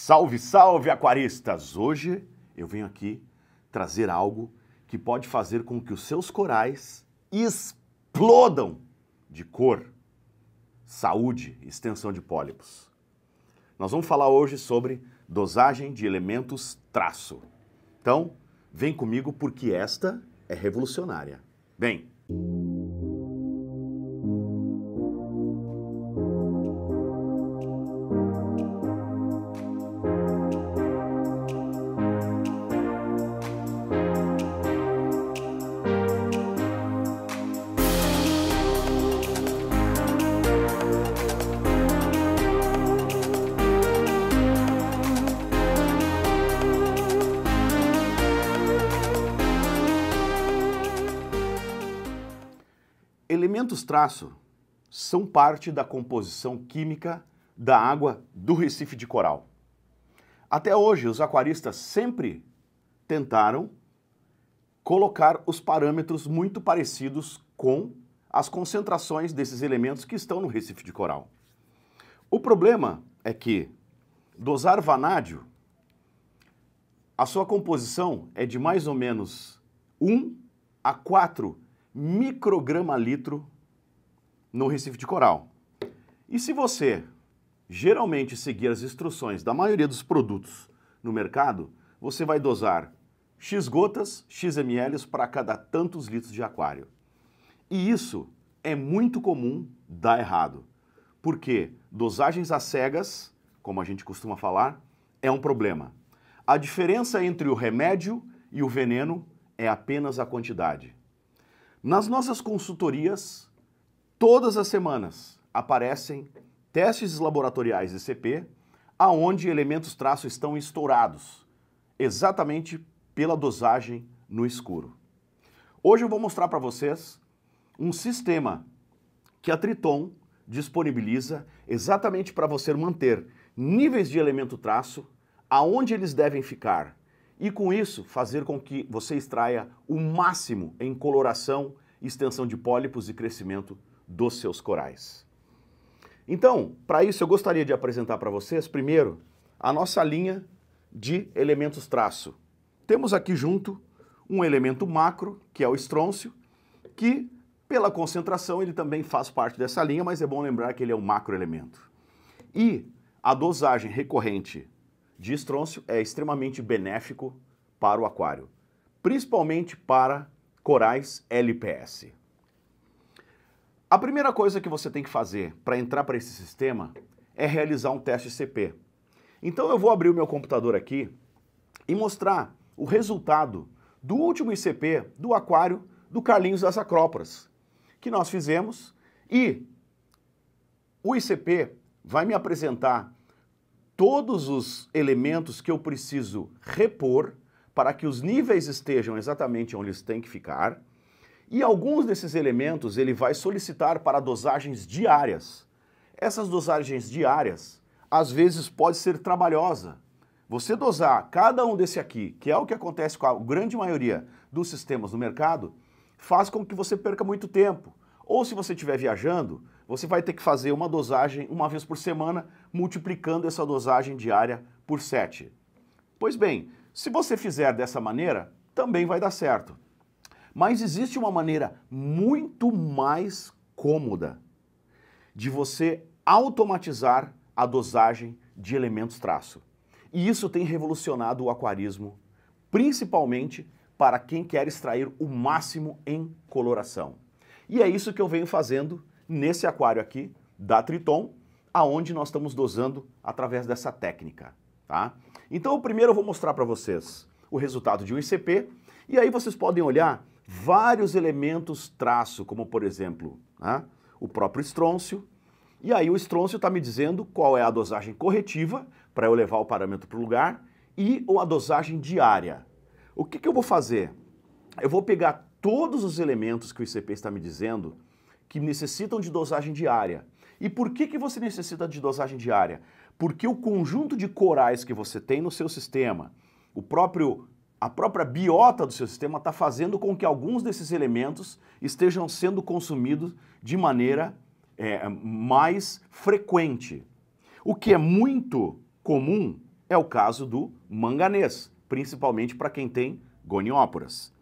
Salve, salve, aquaristas! Hoje eu venho aqui trazer algo que pode fazer com que os seus corais explodam de cor, saúde, extensão de pólipos. Nós vamos falar hoje sobre dosagem de elementos traço. Então, vem comigo porque esta é revolucionária. Bem, elementos traço são parte da composição química da água do Recife de Coral. Até hoje, os aquaristas sempre tentaram colocar os parâmetros muito parecidos com as concentrações desses elementos que estão no Recife de Coral. O problema é que dosar vanádio, a sua composição é de mais ou menos 1 a 4 micrograma-litro no Recife de Coral. E se você geralmente seguir as instruções da maioria dos produtos no mercado, você vai dosar X gotas, X ml para cada tantos litros de aquário. E isso é muito comum dar errado, porque dosagens às cegas, como a gente costuma falar, é um problema. A diferença entre o remédio e o veneno é apenas a quantidade. Nas nossas consultorias, todas as semanas aparecem testes laboratoriais ICP, aonde elementos traço estão estourados, exatamente pela dosagem no escuro. Hoje eu vou mostrar para vocês um sistema que a Triton disponibiliza exatamente para você manter níveis de elemento traço aonde eles devem ficar. E com isso, fazer com que você extraia o máximo em coloração, extensão de pólipos e crescimento dos seus corais. Então, para isso eu gostaria de apresentar para vocês, primeiro, a nossa linha de elementos traço. Temos aqui junto um elemento macro, que é o estrôncio, que, pela concentração, ele também faz parte dessa linha, mas é bom lembrar que ele é um macroelemento. E a dosagem recorrente de estrôncio é extremamente benéfico para o aquário, principalmente para corais LPS. A primeira coisa que você tem que fazer para entrar para esse sistema é realizar um teste ICP. Então eu vou abrir o meu computador aqui e mostrar o resultado do último ICP do aquário do Carlinhos das Acróporas, que nós fizemos, e o ICP vai me apresentar todos os elementos que eu preciso repor para que os níveis estejam exatamente onde eles têm que ficar, e alguns desses elementos ele vai solicitar para dosagens diárias. Essas dosagens diárias, às vezes, pode ser trabalhosa. Você dosar cada um desse aqui, que é o que acontece com a grande maioria dos sistemas no mercado, faz com que você perca muito tempo. Ou se você estiver viajando, você vai ter que fazer uma dosagem uma vez por semana, multiplicando essa dosagem diária por 7. Pois bem, se você fizer dessa maneira, também vai dar certo. Mas existe uma maneira muito mais cômoda de você automatizar a dosagem de elementos traço. E isso tem revolucionado o aquarismo, principalmente para quem quer extrair o máximo em coloração. E é isso que eu venho fazendo nesse aquário aqui da Triton, aonde nós estamos dosando através dessa técnica, tá? Então, primeiro eu vou mostrar para vocês o resultado de um ICP, e aí vocês podem olhar vários elementos traço, como por exemplo, né, o próprio estrôncio, e aí o estrôncio está me dizendo qual é a dosagem corretiva para eu levar o parâmetro para o lugar e a dosagem diária. O que eu vou fazer? Eu vou pegar todos os elementos que o ICP está me dizendo que necessitam de dosagem diária. E por que você necessita de dosagem diária? Porque o conjunto de corais que você tem no seu sistema, a própria biota do seu sistema está fazendo com que alguns desses elementos estejam sendo consumidos de maneira mais frequente. O que é muito comum É o caso do manganês, principalmente para quem tem gonióporas.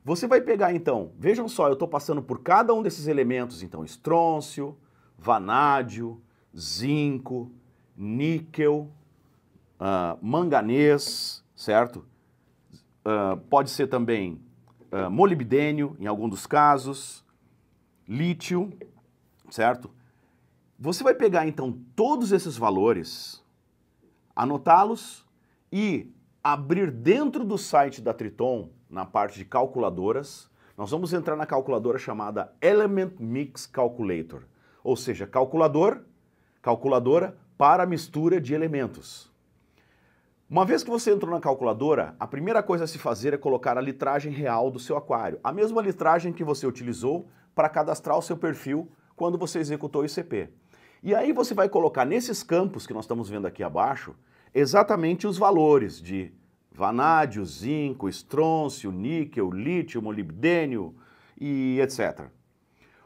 Você vai pegar então, vejam só, eu estou passando por cada um desses elementos, então, estrôncio, vanádio, zinco, níquel, manganês, certo? Pode ser também molibdênio, em algum dos casos, lítio, certo? Você vai pegar então todos esses valores, anotá-los e abrir dentro do site da Triton, na parte de calculadoras, nós vamos entrar na calculadora chamada Element Mix Calculator, ou seja, calculadora para mistura de elementos. Uma vez que você entrou na calculadora, a primeira coisa a se fazer é colocar a litragem real do seu aquário, a mesma litragem que você utilizou para cadastrar o seu perfil quando você executou o ICP. E aí você vai colocar nesses campos que nós estamos vendo aqui abaixo, exatamente os valores de vanádio, zinco, estrôncio, níquel, lítio, molibdênio e etc.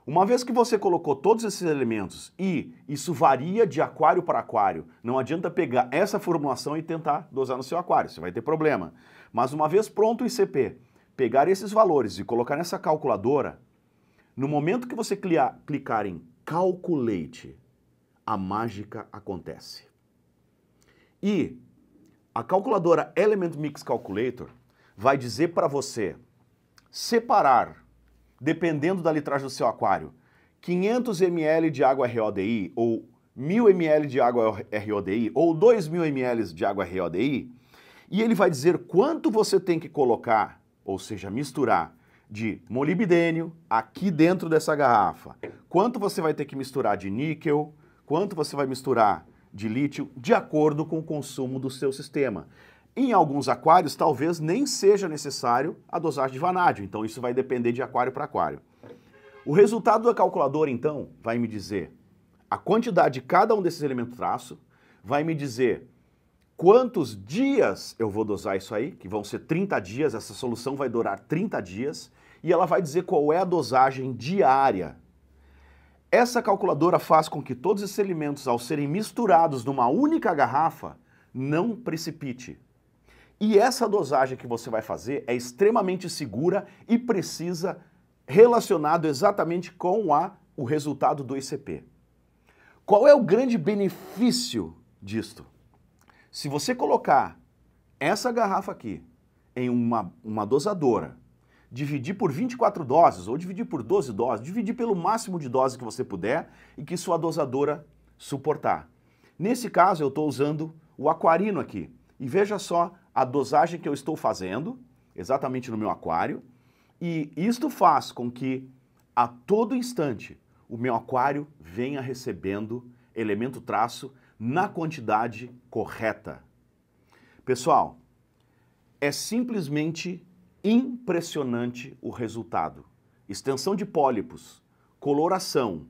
Uma vez que você colocou todos esses elementos, e isso varia de aquário para aquário, não adianta pegar essa formulação e tentar dosar no seu aquário, você vai ter problema. Mas uma vez pronto o ICP, pegar esses valores e colocar nessa calculadora, no momento que você clicar em Calculate, a mágica acontece. E a calculadora Element Mix Calculator vai dizer para você separar, dependendo da litragem do seu aquário, 500 ml de água RODI, ou 1000 ml de água RODI, ou 2000 ml de água RODI, e ele vai dizer quanto você tem que colocar, ou seja, misturar, de molibdênio aqui dentro dessa garrafa, quanto você vai ter que misturar de níquel, quanto você vai misturar de lítio, de acordo com o consumo do seu sistema. Em alguns aquários, talvez nem seja necessário a dosagem de vanádio, então isso vai depender de aquário para aquário. O resultado da calculadora, então, vai me dizer a quantidade de cada um desses elementos traço, vai me dizer quantos dias eu vou dosar isso aí, que vão ser 30 dias, essa solução vai durar 30 dias, e ela vai dizer qual é a dosagem diária. Essa calculadora faz com que todos esses elementos, ao serem misturados numa única garrafa, não precipite. E essa dosagem que você vai fazer é extremamente segura e precisa, relacionado exatamente com o resultado do ICP. Qual é o grande benefício disto? Se você colocar essa garrafa aqui em uma dosadora, dividir por 24 doses ou dividir por 12 doses, dividir pelo máximo de doses que você puder e que sua dosadora suportar. Nesse caso, eu estou usando o aquarino aqui. E veja só a dosagem que eu estou fazendo, exatamente no meu aquário, e isto faz com que, a todo instante, o meu aquário venha recebendo elemento traço na quantidade correta. Pessoal, é simplesmente impressionante o resultado. Extensão de pólipos, coloração.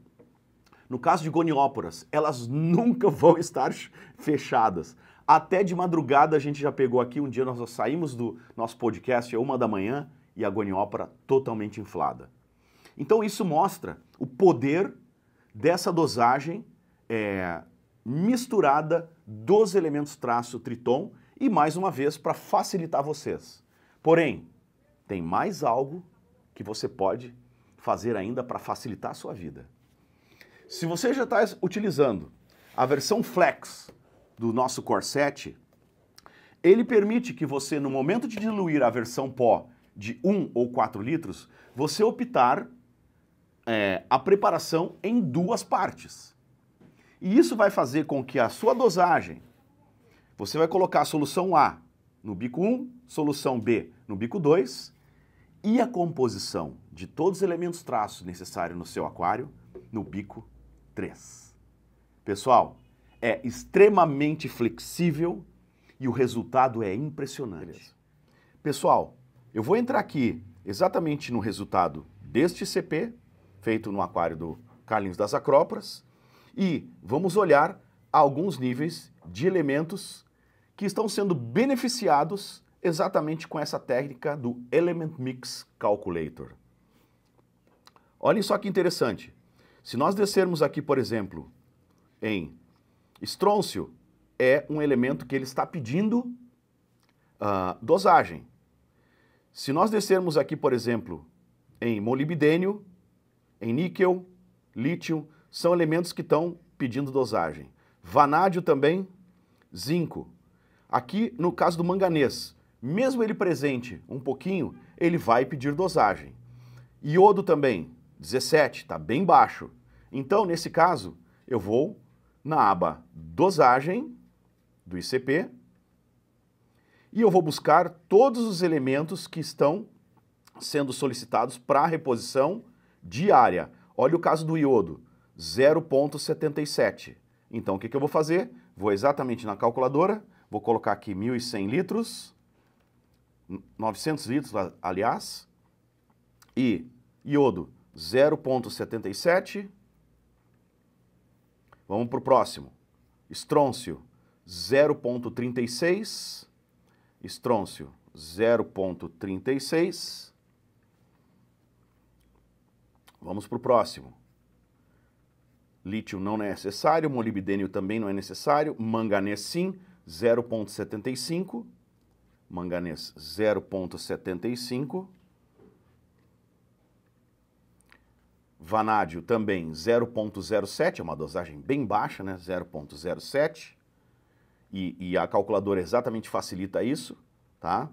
No caso de gonióporas, elas nunca vão estar fechadas. Até de madrugada a gente já pegou aqui, um dia nós saímos do nosso podcast, 1 da manhã, e a goniópora totalmente inflada. Então isso mostra o poder dessa dosagem misturada dos elementos traço Triton e, mais uma vez, para facilitar vocês. Porém, tem mais algo que você pode fazer ainda para facilitar a sua vida. Se você já está utilizando a versão Flex do nosso Core 7, ele permite que você, no momento de diluir a versão pó de 1 ou 4 litros, você optar a preparação em 2 partes. E isso vai fazer com que a sua dosagem, você vai colocar a solução A no bico 1, solução B no bico 2, e a composição de todos os elementos traços necessários no seu aquário no bico 3. Pessoal, é extremamente flexível e o resultado é impressionante. Beleza. Pessoal, eu vou entrar aqui exatamente no resultado deste ICP, feito no aquário do Carlinhos das Acróporas, e vamos olhar alguns níveis de elementos que estão sendo beneficiados exatamente com essa técnica do Element Mix Calculator. Olhem só que interessante. Se nós descermos aqui, por exemplo, em estrôncio, é um elemento que ele está pedindo dosagem. Se nós descermos aqui, por exemplo, em molibdênio, em níquel, lítio, são elementos que estão pedindo dosagem. Vanádio também, zinco. Aqui, no caso do manganês, mesmo ele presente um pouquinho, ele vai pedir dosagem. Iodo também, 17, está bem baixo. Então, nesse caso, eu vou na aba dosagem do ICP e eu vou buscar todos os elementos que estão sendo solicitados para reposição diária. Olha o caso do iodo, 0,77. Então, o que eu vou fazer? Vou exatamente na calculadora, vou colocar aqui 1.100 litros, 900 litros, aliás, e iodo 0,77. Vamos para o próximo. Estrôncio 0,36. Estrôncio 0,36. Vamos para o próximo. Lítio não é necessário, molibdênio também não é necessário, manganês sim, 0,75. Manganês 0,75. Vanádio também 0,07, é uma dosagem bem baixa, né? 0,07. E a calculadora exatamente facilita isso, tá?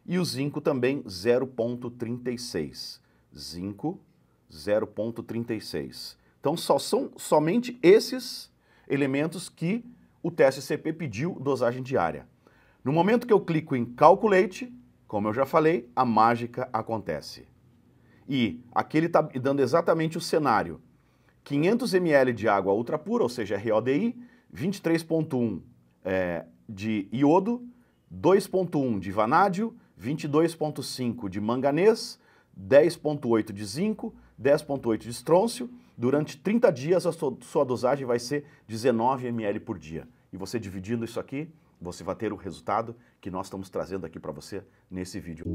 E o zinco também 0,36. Zinco 0,36. Então são somente esses elementos que o TSCP pediu dosagem diária. No momento que eu clico em Calculate, como eu já falei, a mágica acontece. E aqui ele está dando exatamente o cenário. 500 ml de água ultra pura, ou seja, RODI, 23,1 de iodo, 2,1 de vanádio, 22,5 de manganês, 10,8 de zinco, 10,8 de estrôncio. Durante 30 dias a sua dosagem vai ser 19 ml por dia. E você dividindo isso aqui, você vai ter o resultado que nós estamos trazendo aqui para você nesse vídeo.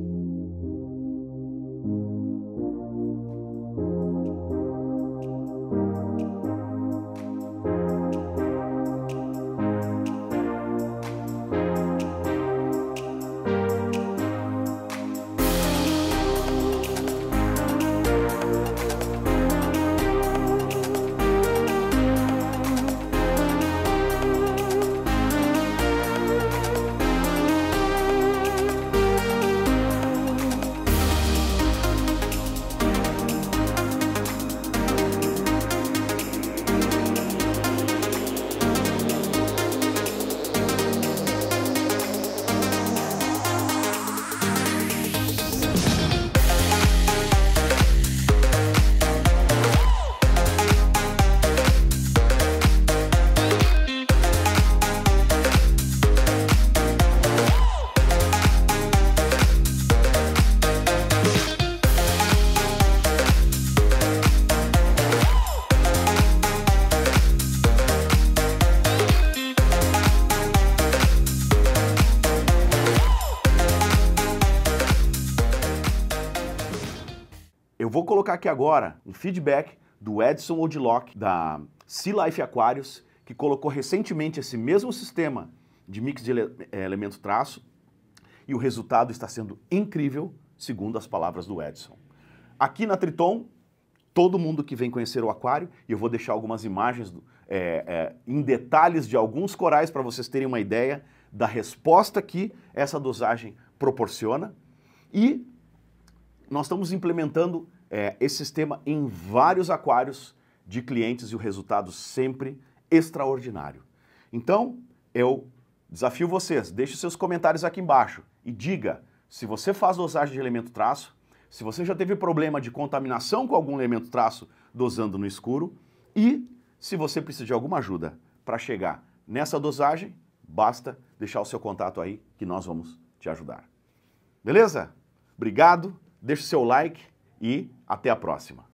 Eu vou colocar aqui agora um feedback do Edson Odlock, da Sea Life Aquários, que colocou recentemente esse mesmo sistema de mix de elemento traço e o resultado está sendo incrível, segundo as palavras do Edson. Aqui na Triton, todo mundo que vem conhecer o aquário, e eu vou deixar algumas imagens em detalhes de alguns corais para vocês terem uma ideia da resposta que essa dosagem proporciona. E nós estamos implementando esse sistema em vários aquários de clientes e o resultado sempre extraordinário. Então, eu desafio vocês, deixe seus comentários aqui embaixo e diga se você faz dosagem de elemento traço, se você já teve problema de contaminação com algum elemento traço dosando no escuro e se você precisa de alguma ajuda para chegar nessa dosagem, basta deixar o seu contato aí que nós vamos te ajudar. Beleza? Obrigado, deixe seu like e até a próxima.